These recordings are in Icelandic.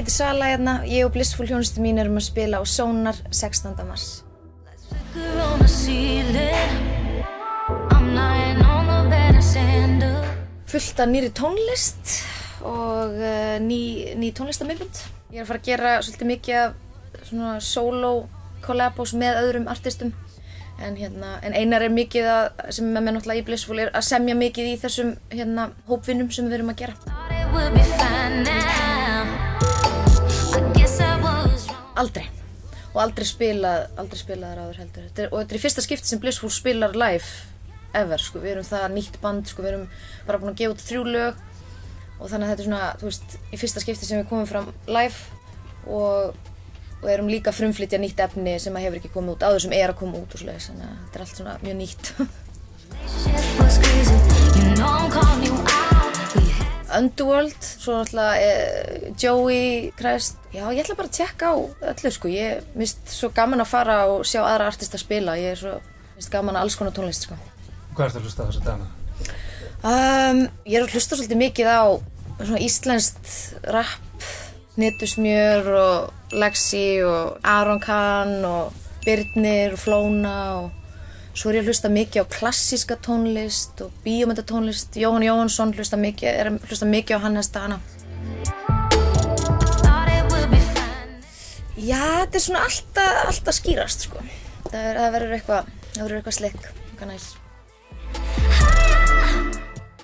ég heiti Svala hérna. Ég og Blissful hljómsveitin mín erum að spila á Sónar 16. mars. Fullt af nýrri tónlist og ný tónlistarmyndbönd. Ég er að fara að gera svolítið mikið af svona solo collabos með öðrum artistum. En Einar er mikið sem er með náttúrulega í Blissful er að semja mikið í þessum hópvinnum sem við erum að gera. Aldrei. Og aldrei spilað áður heldur. Og þetta er í fyrsta skipti sem Blissful spilar live ever, sko. Við erum það nýtt band, sko. Við erum bara búin að gefa út 3 lög og þannig að þetta er svona, þú veist, í fyrsta skipti sem við komum fram live og erum líka að frumflytja nýtt efni sem hefur ekki komið út áður sem er að koma út og svoleiðis, þannig að þetta er allt svona mjög nýtt. Underworld, svo náttúrulega Joey, Crest. Já, ég ætla bara að tjekka á öllu, sko. Mér finnst svo gaman að fara og sjá aðra artista spila. Mér finnst gaman að alls konar tónlist, sko. Hvað ertu að hlusta á þessa dagana? Ég er að hlusta svolítið mikið á svona íslenskt rap, Hnetusmjör og Lexi og Aron Kahn og Birnir og Flóna og svo er ég að hlusta mikið á klassíska tónlist og bíómyndatónlist. Jóhann Jóhannsson er að hlusta mikið á hann þessa dagana. Já, þetta er svona alltaf skýrast, sko. Það verður eitthvað slikk, eitthvað næs.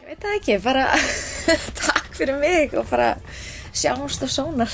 Ég veit það ekki, bara takk fyrir mig og bara sjáumst á Sónar.